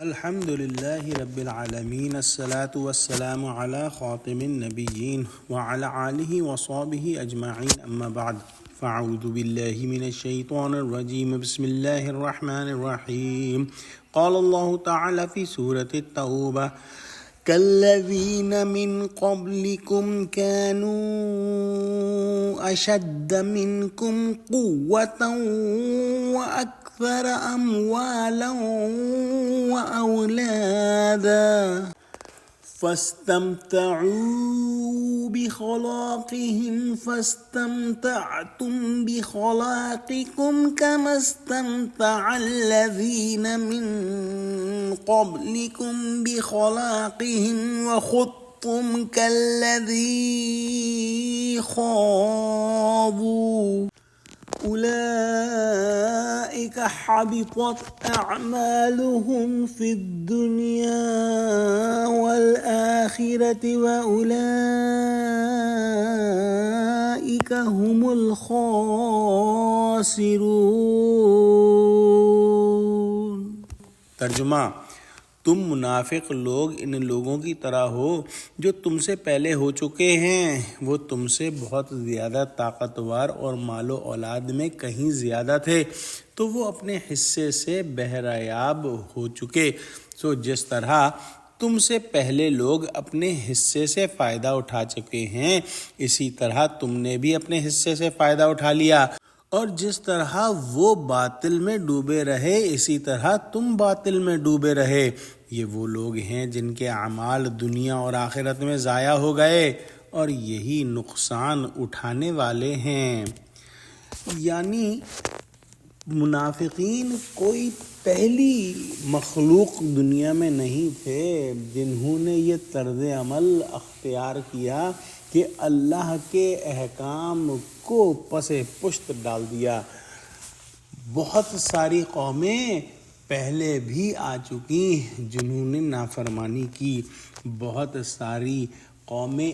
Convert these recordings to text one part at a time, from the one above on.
الحمد لله رب العالمين الصلاة والسلام على خاتم النبيين وعلى آله وصحبه أجمعين أما بعد فأعوذ بالله من الشيطان الرجيم بسم الله الرحمن الرحيم قال الله تعالى في سورة التوبة كالذين من قبلكم كانوا أشد منكم قوة وأكثر أموالا وأولادا فاستمتعوا بخلاقهم فاستمتعتم بخلاقكم كما استمتع الذين من قبلكم بخلاقهم وخضتم كالذي خاضوا أولئك حبطت أعمالهم في الدنيا والآخرة وأولئك هم الخاسرون۔ ترجمہ: تم منافق لوگ ان لوگوں کی طرح ہو جو تم سے پہلے ہو چکے ہیں، وہ تم سے بہت زیادہ طاقتور اور مال و اولاد میں کہیں زیادہ تھے، تو وہ اپنے حصے سے بہرایاب ہو چکے۔ سو جس طرح تم سے پہلے لوگ اپنے حصے سے فائدہ اٹھا چکے ہیں، اسی طرح تم نے بھی اپنے حصے سے فائدہ اٹھا لیا، اور جس طرح وہ باطل میں ڈوبے رہے اسی طرح تم باطل میں ڈوبے رہے۔ یہ وہ لوگ ہیں جن کے اعمال دنیا اور آخرت میں ضائع ہو گئے اور یہی نقصان اٹھانے والے ہیں۔ یعنی منافقین کوئی پہلی مخلوق دنیا میں نہیں تھے جنہوں نے یہ طرز عمل اختیار کیا کہ اللہ کے احکام کو پس پشت ڈال دیا۔ بہت ساری قومیں پہلے بھی آ چکی جنہوں نے نافرمانی کی، بہت ساری قومیں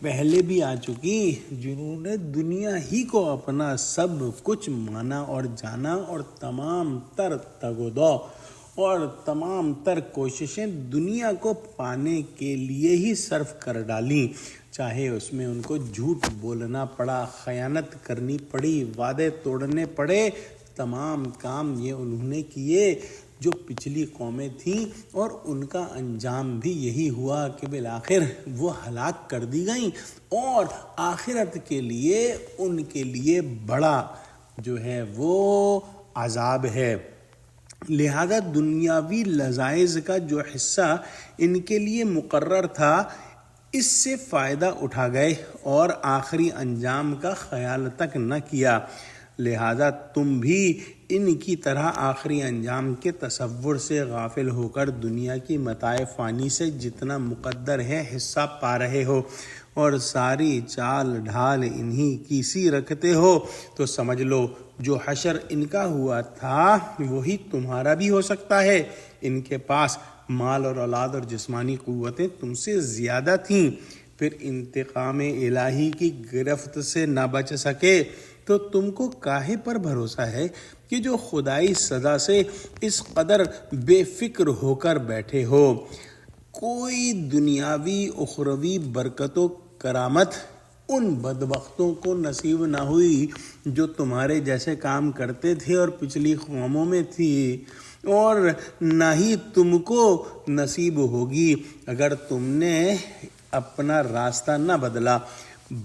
پہلے بھی آ چکی جنہوں نے دنیا ہی کو اپنا سب کچھ مانا اور جانا، اور تمام تر تگ و دو اور تمام تر کوششیں دنیا کو پانے کے لیے ہی صرف کر ڈالیں، چاہے اس میں ان کو جھوٹ بولنا پڑا، خیانت کرنی پڑی، وعدے توڑنے پڑے، تمام کام یہ انہوں نے کیے جو پچھلی قومیں تھیں، اور ان کا انجام بھی یہی ہوا کہ بالآخر وہ ہلاک کر دی گئیں، اور آخرت کے لیے ان کے لیے بڑا جو ہے وہ عذاب ہے۔ لہذا دنیاوی لذائذ کا جو حصہ ان کے لیے مقرر تھا اس سے فائدہ اٹھا گئے اور آخری انجام کا خیال تک نہ کیا۔ لہذا تم بھی ان کی طرح آخری انجام کے تصور سے غافل ہو کر دنیا کی متاع فانی سے جتنا مقدر ہے حصہ پا رہے ہو، اور ساری چال ڈھال انہی کی سی رکھتے ہو، تو سمجھ لو جو حشر ان کا ہوا تھا وہی تمہارا بھی ہو سکتا ہے۔ ان کے پاس مال اور اولاد اور جسمانی قوتیں تم سے زیادہ تھیں، پھر انتقام الہی کی گرفت سے نہ بچ سکے، تو تم کو کاہے پر بھروسہ ہے کہ جو خدائی سزا سے اس قدر بے فکر ہو کر بیٹھے ہو؟ کوئی دنیاوی اخروی برکت و کرامت ان بدبختوں کو نصیب نہ ہوئی جو تمہارے جیسے کام کرتے تھے اور پچھلی قوموں میں تھی، اور نہ ہی تم کو نصیب ہوگی اگر تم نے اپنا راستہ نہ بدلا۔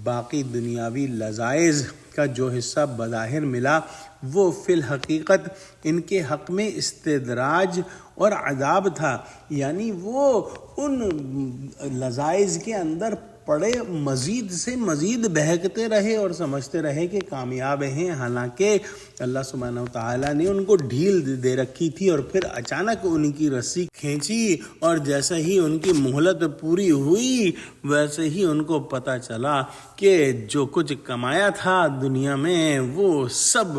باقی دنیاوی لذائذ کا جو حصہ بظاہر ملا وہ فی الحقیقت ان کے حق میں استدراج اور عذاب تھا، یعنی وہ ان لذائذ کے اندر پڑے مزید سے مزید بہکتے رہے اور سمجھتے رہے کہ کامیاب ہیں، حالانکہ اللہ سبحانہ وتعالیٰ نے ان کو ڈھیل دے رکھی تھی، اور پھر اچانک ان کی رسی کھینچی، اور جیسے ہی ان کی مہلت پوری ہوئی ویسے ہی ان کو پتہ چلا کہ جو کچھ کمایا تھا دنیا میں وہ سب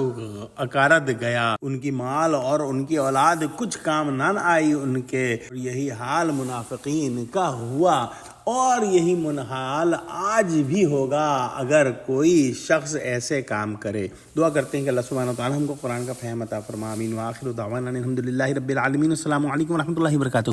اکارت گیا، ان کی مال اور ان کی اولاد کچھ کام نہ آئی ان کے۔ یہی حال منافقین کا ہوا، اور یہی منحال آج بھی ہوگا اگر کوئی شخص ایسے کام کرے. دعا کرتے ہیں کہ اللہ سبحانہ و تعالیٰ ہم کو قرآن کا فہم عطا فرما. آمین. وآخر دعوانا الحمدللہ رب العالمین. السلام علیکم ورحمۃ اللہ وبرکاتہ.